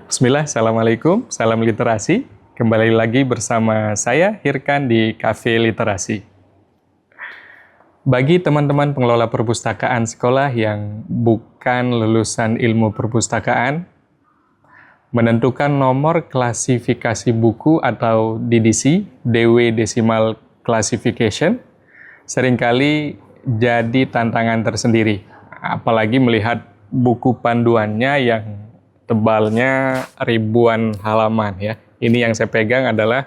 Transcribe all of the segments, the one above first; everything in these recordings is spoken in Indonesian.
Bismillah, Assalamualaikum, salam literasi. Kembali lagi bersama saya, Hirkan, di Cafe Literasi. Bagi teman-teman pengelola perpustakaan sekolah yang bukan lulusan ilmu perpustakaan, menentukan nomor klasifikasi buku atau DDC, DW Decimal Classification, seringkali jadi tantangan tersendiri. Apalagi melihat buku panduannya yang tebalnya ribuan halaman ya. Ini yang saya pegang adalah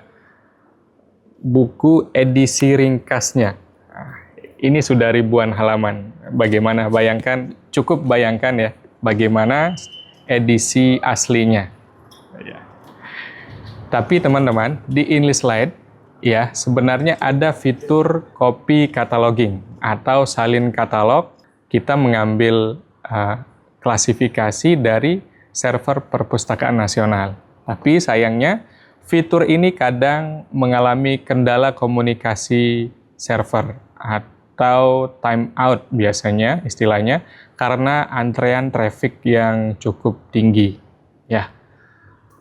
buku edisi ringkasnya. Ini sudah ribuan halaman. Bagaimana bayangkan, cukup bayangkan ya, bagaimana edisi aslinya. Tapi teman-teman, di InliSlide ya, sebenarnya ada fitur copy cataloging atau salin katalog. Kita mengambil klasifikasi dari server perpustakaan nasional. Tapi sayangnya fitur ini kadang mengalami kendala komunikasi server atau timeout biasanya istilahnya karena antrean traffic yang cukup tinggi. Ya.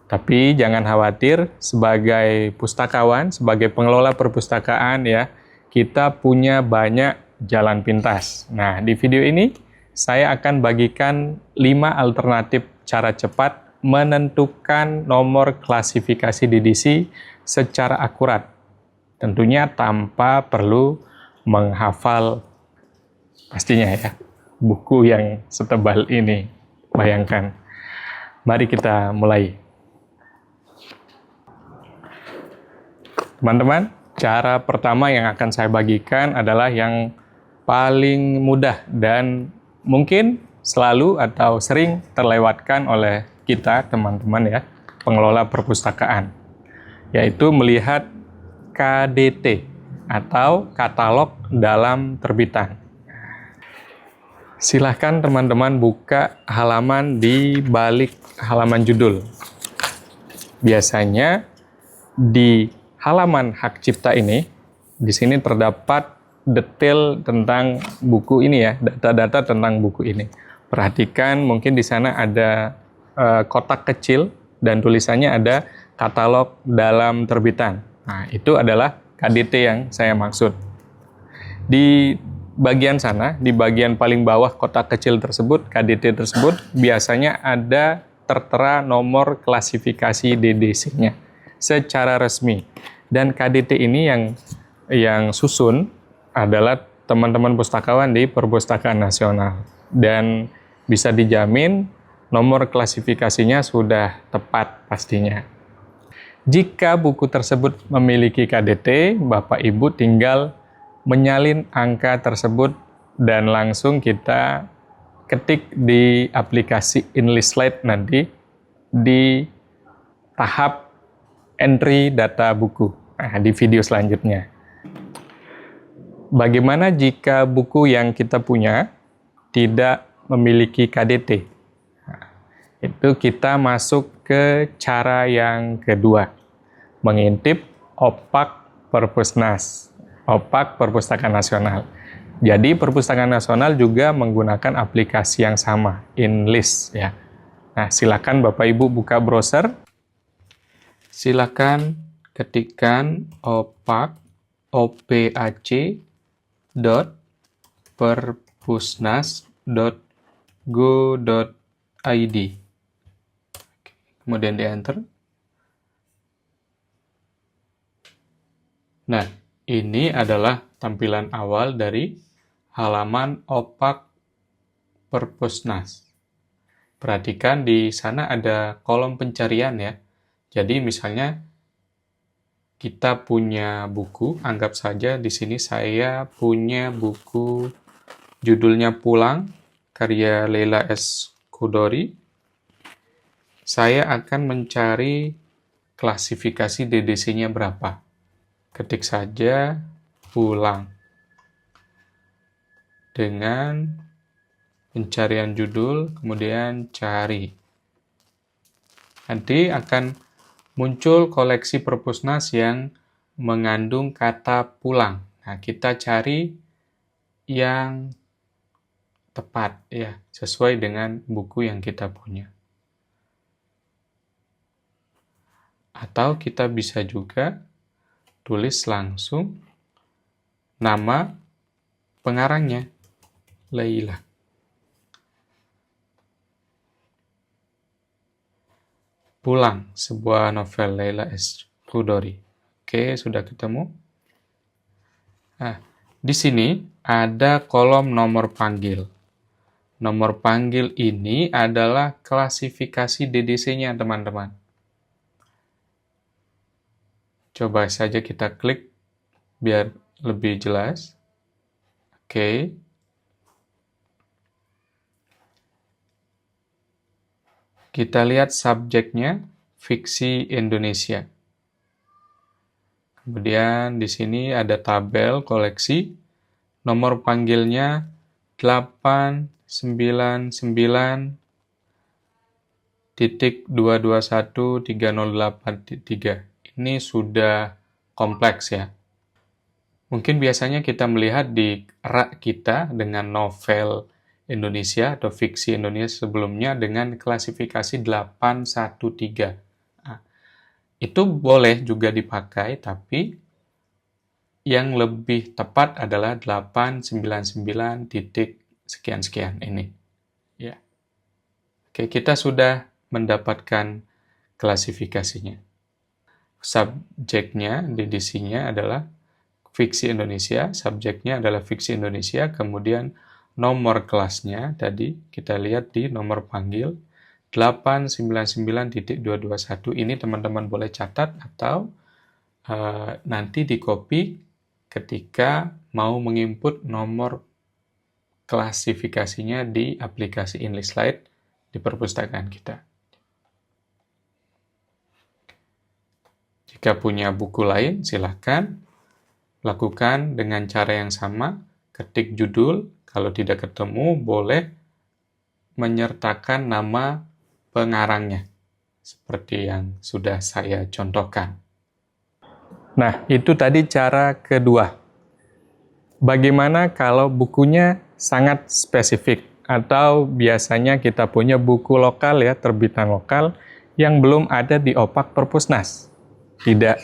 Tapi jangan khawatir, sebagai pustakawan, sebagai pengelola perpustakaan ya, kita punya banyak jalan pintas. Nah, di video ini saya akan bagikan 5 alternatif cara cepat menentukan nomor klasifikasi DDC secara akurat. Tentunya tanpa perlu menghafal pastinya ya, buku yang setebal ini. Bayangkan. Mari kita mulai. Teman-teman, cara pertama yang akan saya bagikan adalah yang paling mudah dan mungkin selalu atau sering terlewatkan oleh kita, teman-teman ya, pengelola perpustakaan, yaitu melihat KDT atau katalog dalam terbitan. Silahkan teman-teman buka halaman di balik halaman judul. Biasanya di halaman hak cipta ini, di sini terdapat detail tentang buku ini ya, data-data tentang buku ini. Perhatikan mungkin di sana ada kotak kecil dan tulisannya ada katalog dalam terbitan. Nah, itu adalah KDT yang saya maksud. Di bagian sana, di bagian paling bawah kotak kecil tersebut, KDT tersebut, biasanya ada tertera nomor klasifikasi DDC-nya secara resmi. Dan KDT ini yang susun adalah teman-teman pustakawan di Perpustakaan Nasional. Dan bisa dijamin nomor klasifikasinya sudah tepat pastinya. Jika buku tersebut memiliki KDT, Bapak Ibu tinggal menyalin angka tersebut dan langsung kita ketik di aplikasi InliSlide nanti di tahap entry data buku. Nah, di video selanjutnya. Bagaimana jika buku yang kita punya tidak memiliki KDT? Nah, itu kita masuk ke cara yang kedua. Mengintip OPAK Perpusnas, OPAK Perpustakaan Nasional. Jadi Perpustakaan Nasional juga menggunakan aplikasi yang sama, InList ya. Nah, silakan Bapak Ibu buka browser. Silakan ketikkan opak.perpusnas.go.id. Kemudian di enter. Nah, ini adalah tampilan awal dari halaman OPAK Perpusnas. Perhatikan di sana ada kolom pencarian ya. Jadi misalnya kita punya buku, anggap saja di sini saya punya buku judulnya Pulang, karya Leila S. Chudori. Saya akan mencari klasifikasi DDC-nya berapa. Ketik saja Pulang. Dengan pencarian judul, kemudian cari. Nanti akan muncul koleksi Perpusnas yang mengandung kata pulang. Nah, kita cari yang tepat ya, sesuai dengan buku yang kita punya. Atau kita bisa juga tulis langsung nama pengarangnya, Laila. Pulang, sebuah novel Laila S. Chudori. Oke, sudah ketemu. Nah, di sini ada kolom nomor panggil. Nomor panggil ini adalah klasifikasi DDC-nya, teman-teman. Coba saja kita klik biar lebih jelas. Oke. Kita lihat subjeknya, fiksi Indonesia. Kemudian di sini ada tabel koleksi, nomor panggilnya 899.221.308.3. Ini sudah kompleks ya. Mungkin biasanya kita melihat di rak kita dengan novel Indonesia atau fiksi Indonesia sebelumnya dengan klasifikasi 813. Nah, itu boleh juga dipakai, tapi yang lebih tepat adalah 899 titik sekian-sekian ini. Ya. Oke, kita sudah mendapatkan klasifikasinya. Subjeknya, DDC-nya adalah fiksi Indonesia, subjeknya adalah fiksi Indonesia, kemudian nomor kelasnya tadi kita lihat di nomor panggil 899.221. Ini teman-teman boleh catat atau nanti di copy ketika mau menginput nomor klasifikasinya di aplikasi English Slide di perpustakaan kita. Jika punya buku lain, silahkan lakukan dengan cara yang sama, ketik judul. Kalau tidak ketemu, boleh menyertakan nama pengarangnya, seperti yang sudah saya contohkan. Nah, itu tadi cara kedua. Bagaimana kalau bukunya sangat spesifik, atau biasanya kita punya buku lokal ya, terbitan lokal, yang belum ada di opak Perpusnas. Tidak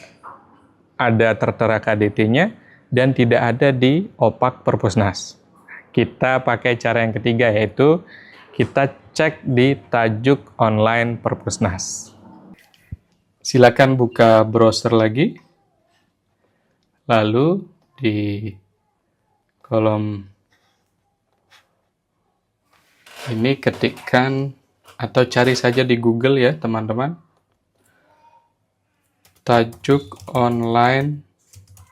ada tertera KDT-nya, dan tidak ada di opak Perpusnas. Kita pakai cara yang ketiga, yaitu kita cek di tajuk online Perpusnas. Silakan buka browser lagi, lalu di kolom ini ketikkan atau cari saja di Google ya teman-teman, tajuk online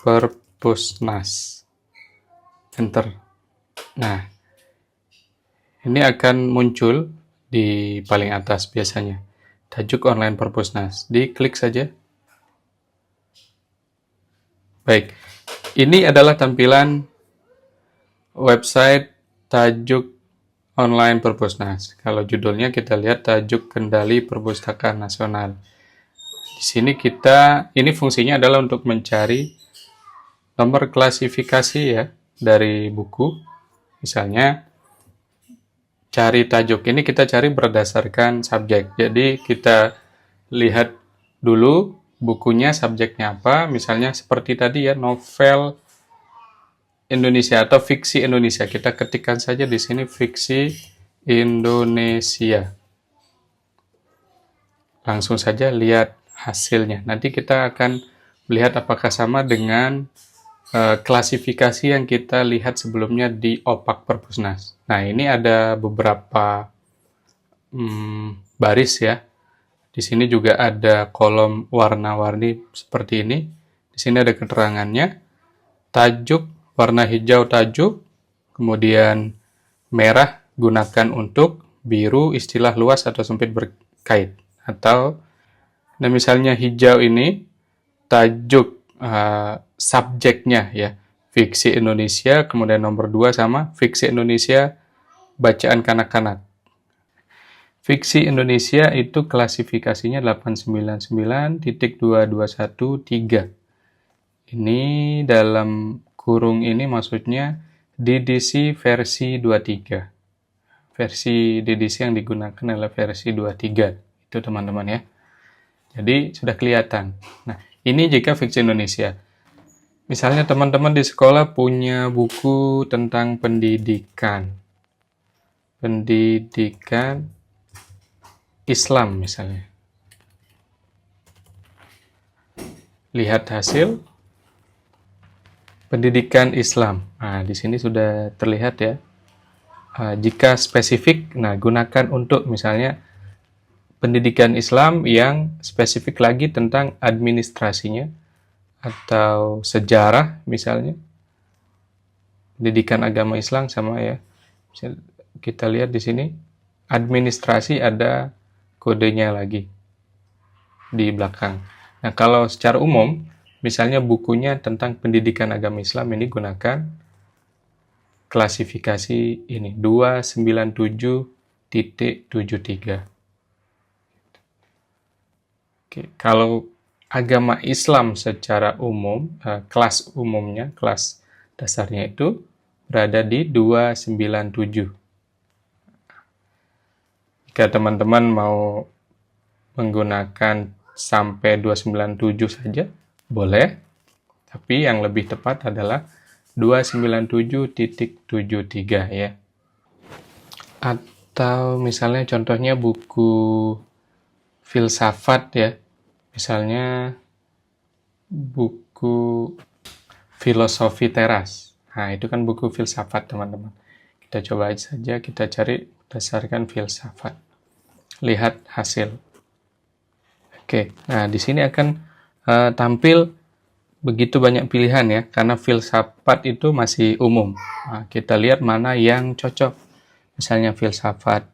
Perpusnas. Enter. Nah, ini akan muncul di paling atas biasanya. Tajuk online Perpusnas. Diklik saja. Baik, ini adalah tampilan website tajuk online Perpusnas. Kalau judulnya kita lihat tajuk Kendali Perpustakaan Nasional. Di sini ini fungsinya adalah untuk mencari nomor klasifikasi ya dari buku. Misalnya, cari tajuk ini kita cari berdasarkan subjek. Jadi kita lihat dulu bukunya subjeknya apa. Misalnya seperti tadi ya, novel Indonesia atau fiksi Indonesia. Kita ketikkan saja di sini fiksi Indonesia. Langsung saja lihat hasilnya. Nanti kita akan melihat apakah sama dengan klasifikasi yang kita lihat sebelumnya di opak Perpusnas. Nah, ini ada beberapa baris ya. Di sini juga ada kolom warna-warni seperti ini. Di sini ada keterangannya. Tajuk, warna hijau tajuk, kemudian merah gunakan untuk, biru istilah luas atau sempit berkait. Atau, nah misalnya hijau ini, tajuk subjeknya ya, fiksi Indonesia, kemudian nomor 2 sama fiksi Indonesia bacaan kanak-kanak. Fiksi Indonesia itu klasifikasinya 899.221.3. Ini dalam kurung ini maksudnya DDC versi 23. Versi DDC yang digunakan adalah versi 23. Itu teman-teman ya. Jadi sudah kelihatan. Nah, ini jika fiksi Indonesia. Misalnya teman-teman di sekolah punya buku tentang pendidikan. Pendidikan Islam misalnya. Lihat hasil pendidikan Islam. Nah, di sini sudah terlihat ya. Jika spesifik, nah gunakan untuk misalnya pendidikan Islam yang spesifik lagi tentang administrasinya atau sejarah misalnya. Pendidikan agama Islam sama ya. Kita lihat di sini administrasi ada kodenya lagi di belakang. Nah, kalau secara umum misalnya bukunya tentang pendidikan agama Islam ini gunakan klasifikasi ini 297.73. Oke, kalau agama Islam secara umum, kelas umumnya, kelas dasarnya itu berada di 297. Jika teman-teman mau menggunakan sampai 297 saja, boleh. Tapi yang lebih tepat adalah 297.73 ya. Atau misalnya contohnya buku filsafat ya. Misalnya buku Filosofi Teras. Nah, itu kan buku filsafat, teman-teman. Kita coba saja, kita cari berdasarkan filsafat. Lihat hasil. Oke, nah di sini akan tampil begitu banyak pilihan ya, karena filsafat itu masih umum. Nah, kita lihat mana yang cocok. Misalnya filsafat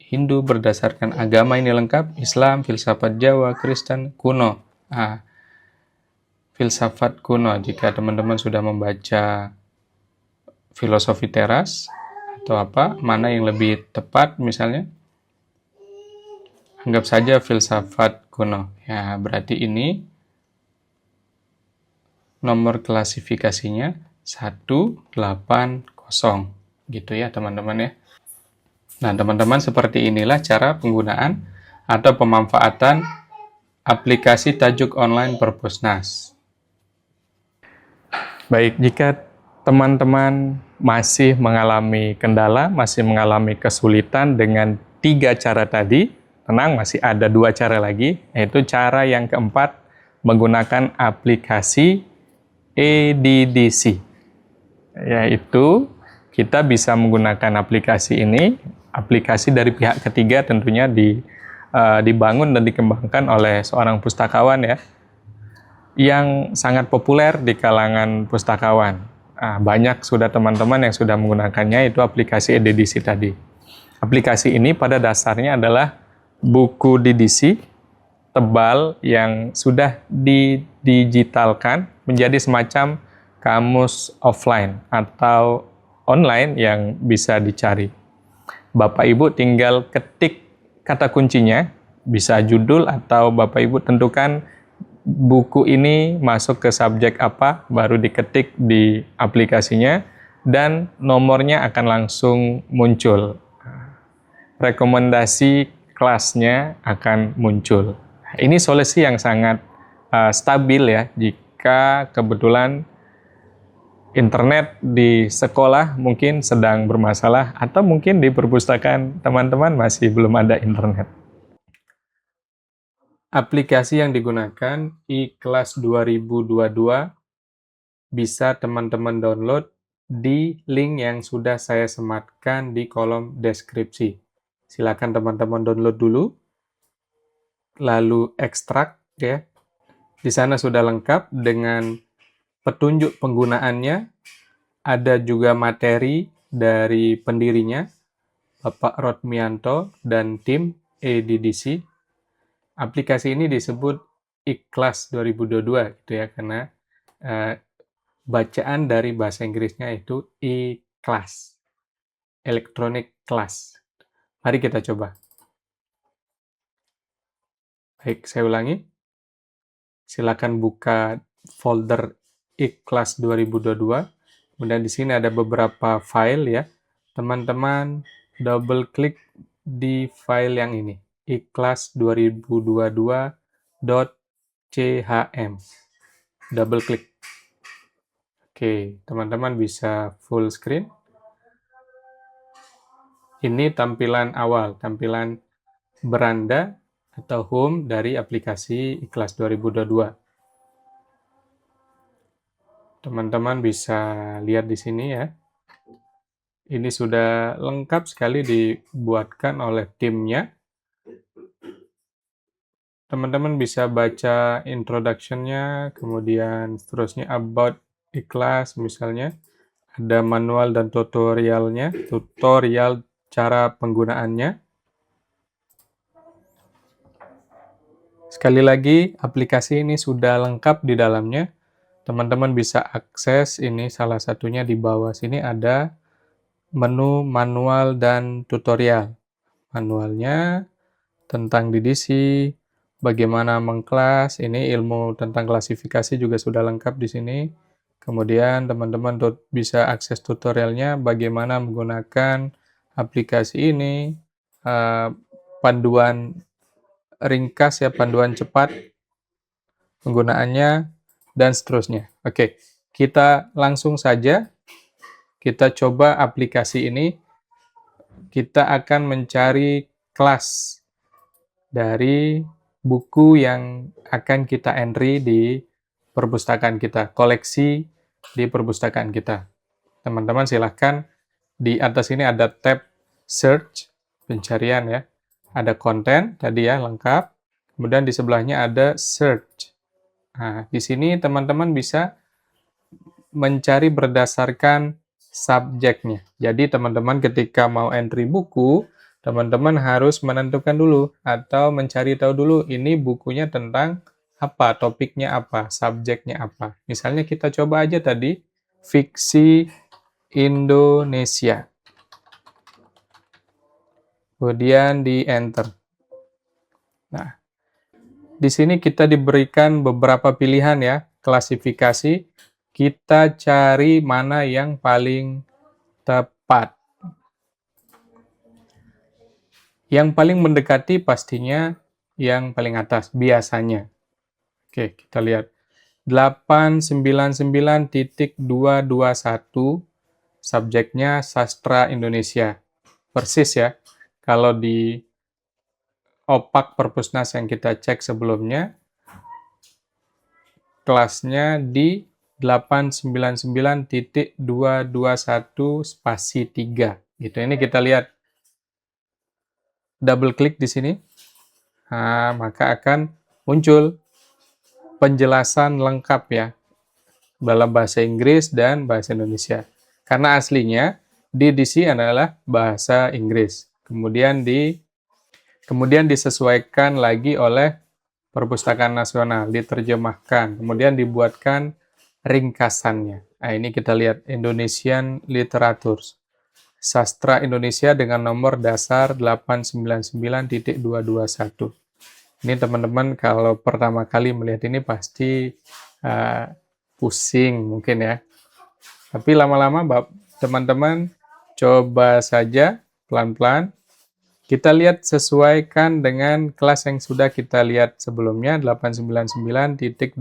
Hindu berdasarkan agama ini lengkap, Islam, filsafat Jawa, Kristen, kuno. Nah, filsafat kuno, jika teman-teman sudah membaca Filosofi Teras atau apa, mana yang lebih tepat misalnya, anggap saja filsafat kuno. Ya, berarti ini nomor klasifikasinya 180 gitu ya teman-teman ya. Nah, teman-teman, seperti inilah cara penggunaan atau pemanfaatan aplikasi tajuk online Perpusnas. Baik, jika teman-teman masih mengalami kendala, masih mengalami kesulitan dengan 3 cara tadi, tenang, masih ada 2 cara lagi, yaitu cara yang keempat, menggunakan aplikasi EDDC. Yaitu, kita bisa menggunakan aplikasi ini, aplikasi dari pihak ketiga tentunya dibangun dan dikembangkan oleh seorang pustakawan ya, yang sangat populer di kalangan pustakawan. Banyak sudah teman-teman yang sudah menggunakannya, itu aplikasi EDDC tadi. Aplikasi ini pada dasarnya adalah buku DDC tebal yang sudah didigitalkan menjadi semacam kamus offline atau online yang bisa dicari. Bapak Ibu tinggal ketik kata kuncinya, bisa judul atau Bapak Ibu tentukan buku ini masuk ke subjek apa, baru diketik di aplikasinya, dan nomornya akan langsung muncul. Rekomendasi kelasnya akan muncul. Ini solusi yang sangat stabil ya, jika kebetulan internet di sekolah mungkin sedang bermasalah, atau mungkin di perpustakaan teman-teman masih belum ada internet. Aplikasi yang digunakan iKelas 2022 bisa teman-teman download di link yang sudah saya sematkan di kolom deskripsi. Silakan teman-teman download dulu, lalu ekstrak ya. Di sana sudah lengkap dengan petunjuk penggunaannya, ada juga materi dari pendirinya, Bapak Rodmianto dan tim EDDC. Aplikasi ini disebut iKelas 2022 gitu ya, karena bacaan dari bahasa Inggrisnya itu iKelas, electronic class. Mari kita coba. Baik, saya ulangi. Silakan buka folder iKelas 2022. Kemudian di sini ada beberapa file ya. Teman-teman double klik di file yang ini, iKelas 2022 .chm. Double klik. Oke, teman-teman bisa full screen. Ini tampilan awal, tampilan beranda atau home dari aplikasi Ikhlas 2022. Teman-teman bisa lihat di sini ya. Ini sudah lengkap sekali dibuatkan oleh timnya. Teman-teman bisa baca introduction-nya, kemudian seterusnya about Ikhlas misalnya. Ada manual dan tutorialnya, tutorial cara penggunaannya. Sekali lagi, aplikasi ini sudah lengkap di dalamnya. Teman-teman bisa akses ini, salah satunya di bawah sini ada menu manual dan tutorial. Manualnya tentang DDC, bagaimana mengkelas, ini ilmu tentang klasifikasi juga sudah lengkap di sini. Kemudian teman-teman bisa akses tutorialnya, bagaimana menggunakan aplikasi ini, panduan ringkas ya, panduan cepat penggunaannya, dan seterusnya. Oke, kita langsung saja, kita coba aplikasi ini. Kita akan mencari kelas dari buku yang akan kita entry di perpustakaan kita, koleksi di perpustakaan kita. Teman-teman silahkan, di atas ini ada tab search, pencarian ya. Ada konten, tadi ya, lengkap. Kemudian di sebelahnya ada search. Nah, di sini teman-teman bisa mencari berdasarkan subjeknya. Jadi teman-teman ketika mau entry buku, teman-teman harus menentukan dulu atau mencari tahu dulu ini bukunya tentang apa, topiknya apa, subjeknya apa. Misalnya kita coba aja tadi, fiksi Indonesia. Kemudian di enter. Nah, di sini kita diberikan beberapa pilihan ya, klasifikasi. Kita cari mana yang paling tepat. Yang paling mendekati pastinya yang paling atas, biasanya. Oke, kita lihat. 899.221, subjeknya sastra Indonesia. Persis ya, kalau di opak Perpusnas yang kita cek sebelumnya, kelasnya di 899.221 spasi 3. Gitu. Ini kita lihat. Double klik di sini. Nah, maka akan muncul penjelasan lengkap ya dalam bahasa Inggris dan bahasa Indonesia. Karena aslinya DDC adalah bahasa Inggris. Kemudian disesuaikan lagi oleh Perpustakaan Nasional, diterjemahkan, kemudian dibuatkan ringkasannya. Nah, ini kita lihat Indonesian Literature. Sastra Indonesia dengan nomor dasar 899.221. Ini teman-teman kalau pertama kali melihat ini pasti pusing mungkin ya. Tapi lama-lama teman-teman coba saja pelan-pelan. Kita lihat sesuaikan dengan kelas yang sudah kita lihat sebelumnya, 899.221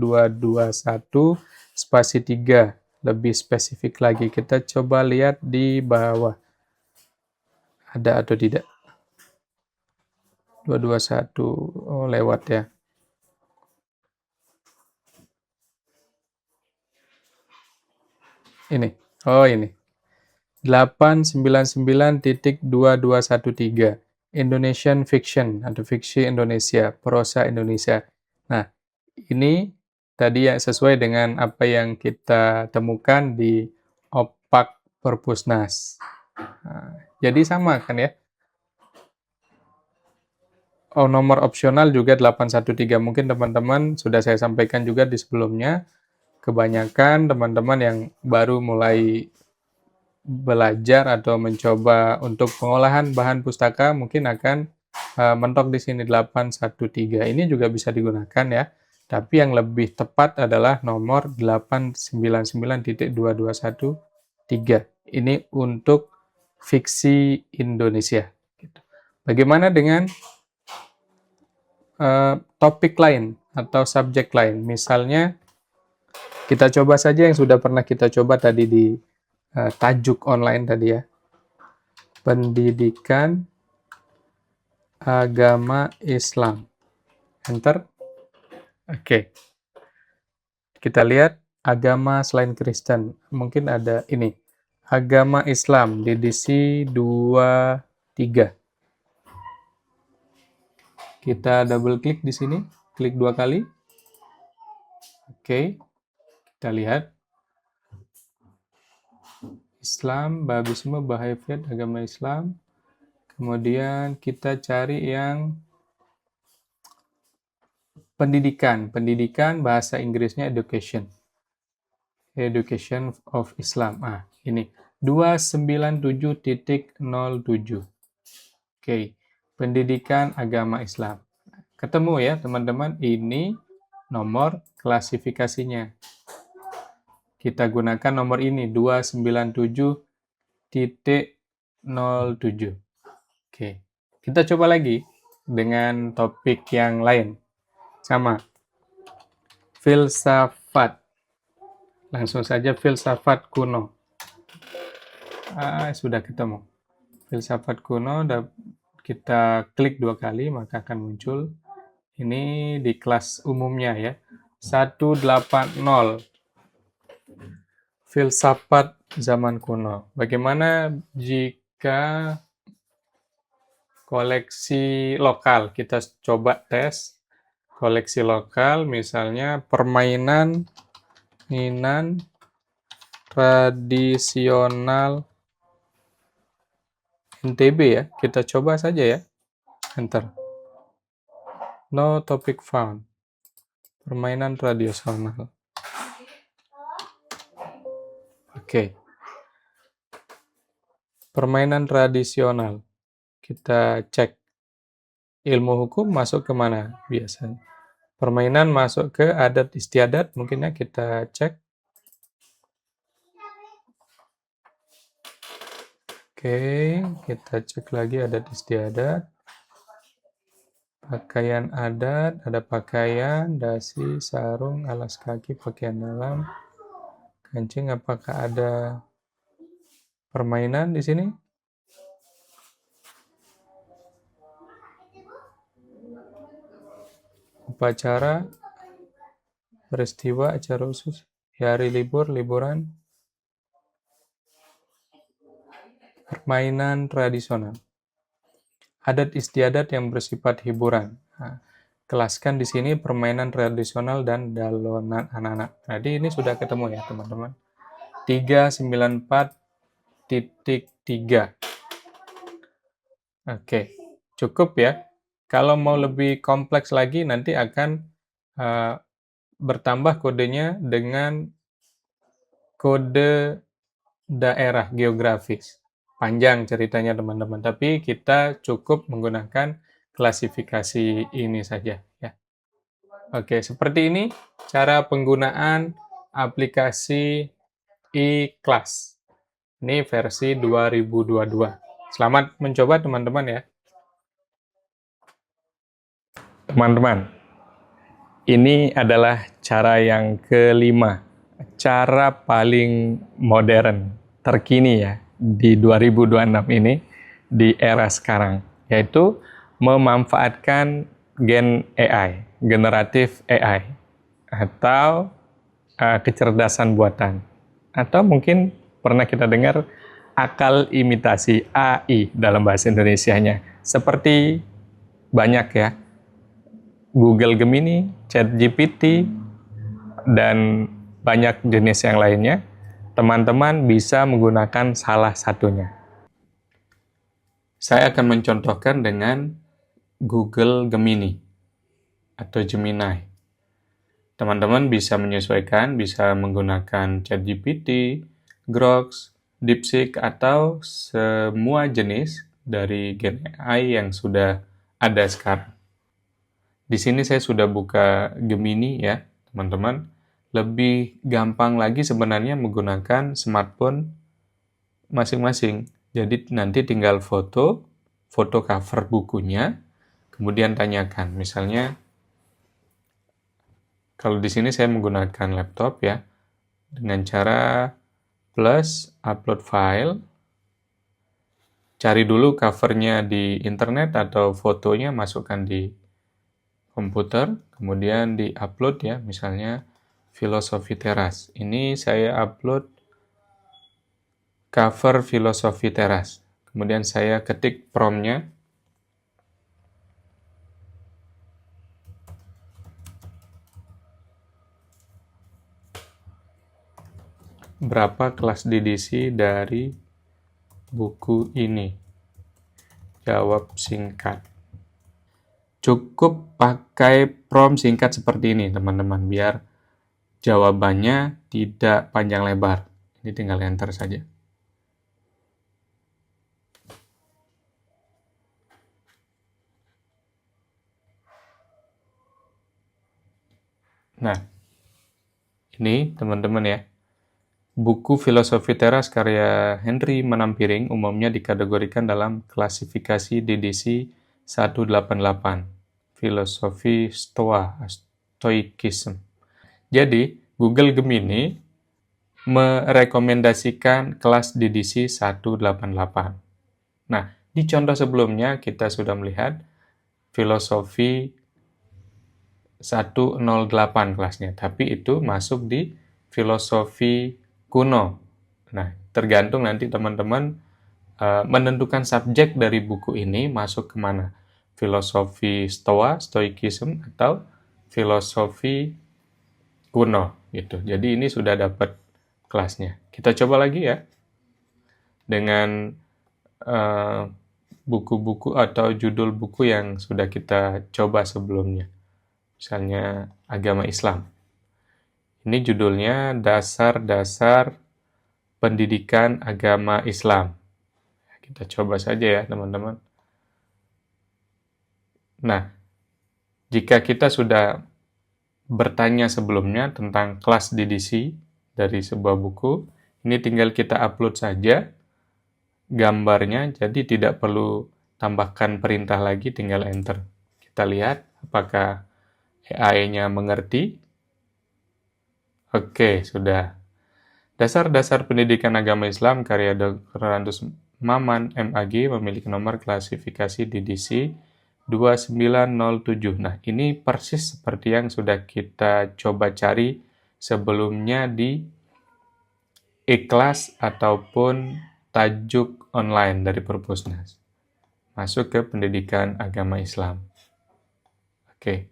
spasi 3. Lebih spesifik lagi, kita coba lihat di bawah. Ada atau tidak? 221, oh lewat ya. Ini, oh ini. 899.2213. Indonesian Fiction atau fiksi Indonesia, prosa Indonesia. Nah, ini tadi yang sesuai dengan apa yang kita temukan di opak Perpusnas. Nah, jadi sama kan ya? Oh, nomor opsional juga 813. Mungkin teman-teman sudah saya sampaikan juga di sebelumnya. Kebanyakan teman-teman yang baru mulai belajar atau mencoba untuk pengolahan bahan pustaka mungkin akan mentok di sini 813. Ini juga bisa digunakan ya. Tapi yang lebih tepat adalah nomor 899.2213. Ini untuk fiksi Indonesia. Bagaimana dengan topik lain? atau subjek lain. Misalnya, kita coba saja yang sudah pernah kita coba tadi di tajuk online tadi ya. Pendidikan agama Islam. Enter. Oke. Kita lihat agama selain Kristen. Mungkin ada ini. Agama Islam di edisi 23. Kita double klik di sini, klik 2 kali. Oke. Kita lihat Islam, Babisme, Bahaifiyat, agama Islam. Kemudian kita cari yang pendidikan bahasa Inggrisnya education. Education of Islam. Ini 297.07. Oke. Pendidikan agama Islam. Ketemu ya, teman-teman, ini nomor klasifikasinya. Kita gunakan nomor ini 297.07. Oke. Kita coba lagi dengan topik yang lain. Sama. Filsafat. Langsung saja filsafat kuno. Sudah ketemu. Filsafat kuno, kita klik 2 kali, maka akan muncul. Ini di kelas umumnya ya. 180. Filsafat zaman kuno. Bagaimana jika koleksi lokal? Kita coba tes. Koleksi lokal, misalnya permainan tradisional NTB ya. Kita coba saja ya. Enter. No topic found. Permainan tradisional. Oke. Permainan tradisional. Kita cek. Ilmu hukum masuk ke mana biasanya? Permainan masuk ke adat istiadat, mungkin ya kita cek. Oke, kita cek lagi adat istiadat. Pakaian adat, ada pakaian, dasi, sarung, alas kaki, pakaian dalam, kancing. Apakah ada permainan di sini? Upacara, peristiwa, acara khusus, hari libur, liburan, permainan tradisional. Adat istiadat yang bersifat hiburan. Kelaskan di sini permainan tradisional dan dalonan anak-anak. Jadi ini sudah ketemu ya teman-teman. 394.3. Oke, cukup ya. Kalau mau lebih kompleks lagi nanti akan bertambah kodenya dengan kode daerah geografis. Panjang ceritanya teman-teman, tapi kita cukup menggunakan klasifikasi ini saja ya. Oke, seperti ini cara penggunaan aplikasi iKelas. Ini versi 2022. Selamat mencoba teman-teman ya. Teman-teman, ini adalah cara yang kelima. Cara paling modern, terkini ya, di 2026 ini, di era sekarang, yaitu memanfaatkan gen AI, generatif AI, atau kecerdasan buatan. Atau mungkin pernah kita dengar akal imitasi, AI dalam bahasa Indonesianya. Seperti banyak ya, Google Gemini, ChatGPT, dan banyak jenis yang lainnya. Teman-teman bisa menggunakan salah satunya. Saya akan mencontohkan dengan Google Gemini atau Gemini. Teman-teman bisa menyesuaikan, bisa menggunakan ChatGPT, Grok, DeepSeek, atau semua jenis dari Gen AI yang sudah ada sekarang. Di sini saya sudah buka Gemini ya, teman-teman. Lebih gampang lagi sebenarnya menggunakan smartphone masing-masing. Jadi nanti tinggal foto cover bukunya, kemudian tanyakan. Misalnya, Kalau di sini saya menggunakan laptop ya, dengan cara plus upload file. Cari dulu covernya di internet atau fotonya masukkan di komputer, kemudian di-upload ya, misalnya Filosofi Teras. Ini saya upload cover Filosofi Teras. Kemudian saya ketik prompt-nya. Berapa kelas DDC dari buku ini? Jawab singkat. Cukup pakai prompt singkat seperti ini, teman-teman, biar jawabannya tidak panjang lebar. Ini tinggal enter saja. Nah, ini teman-teman ya. Buku Filosofi Teras karya Henry Manampiring umumnya dikategorikan dalam klasifikasi DDC 188, Filosofi Stoa, Stoicism. Jadi, Google Gemini merekomendasikan kelas DDC 188. Nah, di contoh sebelumnya kita sudah melihat Filosofi 108 kelasnya, tapi itu masuk di Filosofi kuno. Nah, tergantung nanti teman-teman menentukan subjek dari buku ini masuk kemana. Filosofi Stoa, Stoicism, atau filosofi kuno. Gitu. Jadi ini sudah dapat kelasnya. Kita coba lagi ya. Dengan buku-buku atau judul buku yang sudah kita coba sebelumnya. Misalnya agama Islam. Ini judulnya Dasar-Dasar Pendidikan Agama Islam. Kita coba saja ya, teman-teman. Nah, jika kita sudah bertanya sebelumnya tentang kelas DDC dari sebuah buku, ini tinggal kita upload saja gambarnya, jadi tidak perlu tambahkan perintah lagi, tinggal enter. Kita lihat apakah AI-nya mengerti. Oke, sudah. Dasar-Dasar Pendidikan Agama Islam karya Dr. Antus Maman, MAG, memiliki nomor klasifikasi DDC 2907. Nah, ini persis seperti yang sudah kita coba cari sebelumnya di Ikhlas ataupun tajuk online dari Perpusnas. Masuk ke Pendidikan Agama Islam. Oke.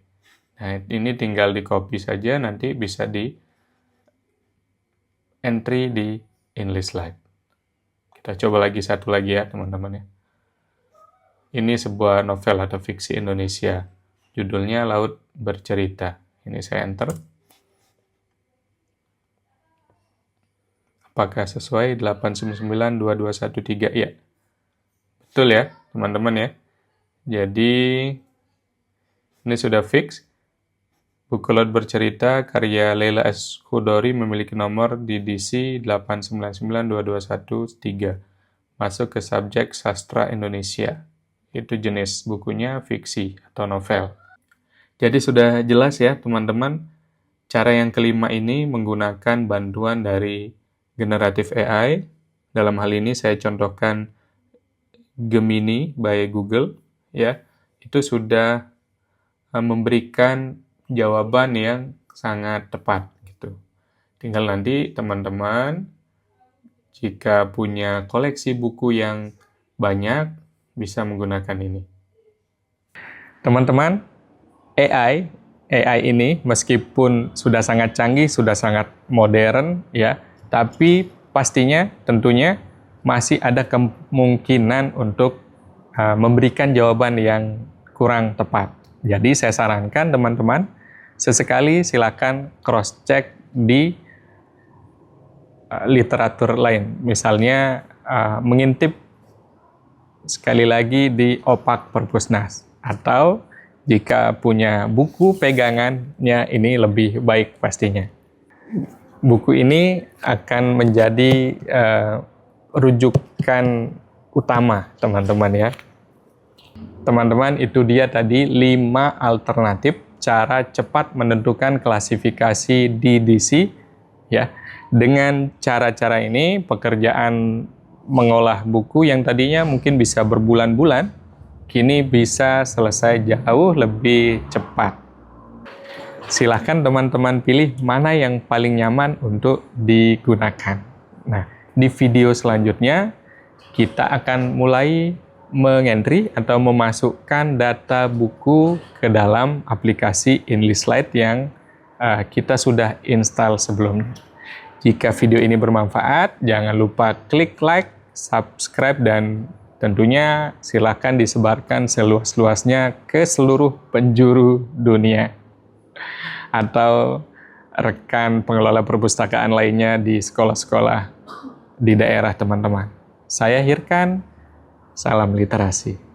Nah, ini tinggal di-copy saja, nanti bisa di entry di English Slide. Kita coba lagi satu lagi ya, teman-teman ya. Ini sebuah novel atau fiksi Indonesia. Judulnya Laut Bercerita. Ini saya enter. Apakah sesuai 8992213? Ya. Betul ya, teman-teman ya. Jadi, ini sudah fix. Buku Laut Bercerita karya Leila S. Khudori memiliki nomor DDC 8992213. Masuk ke subjek sastra Indonesia. Itu jenis bukunya fiksi atau novel. Jadi sudah jelas ya teman-teman, cara yang kelima ini menggunakan bantuan dari generatif AI. Dalam hal ini saya contohkan Gemini by Google ya. Itu sudah memberikan jawaban yang sangat tepat gitu. Tinggal nanti teman-teman jika punya koleksi buku yang banyak bisa menggunakan ini. Teman-teman, AI ini meskipun sudah sangat canggih, sudah sangat modern ya, tapi pastinya tentunya masih ada kemungkinan untuk memberikan jawaban yang kurang tepat. Jadi saya sarankan teman-teman sesekali silakan cross-check di literatur lain. Misalnya mengintip sekali lagi di Opak Perpusnas. Atau jika punya buku pegangannya ini lebih baik pastinya. Buku ini akan menjadi rujukan utama teman-teman ya. Teman-teman, itu dia tadi 5 alternatif cara cepat menentukan klasifikasi DDC ya. Dengan cara-cara ini pekerjaan mengolah buku yang tadinya mungkin bisa berbulan-bulan kini bisa selesai jauh lebih cepat. Silahkan teman-teman pilih mana yang paling nyaman untuk digunakan. Nah, di video selanjutnya kita akan mulai mengentry atau memasukkan data buku ke dalam aplikasi Enlistlight yang kita sudah install sebelumnya. Jika video ini bermanfaat, jangan lupa klik like, subscribe, dan tentunya silakan disebarkan seluas-luasnya ke seluruh penjuru dunia atau rekan pengelola perpustakaan lainnya di sekolah-sekolah di daerah teman-teman. Saya Hirkan, salam literasi.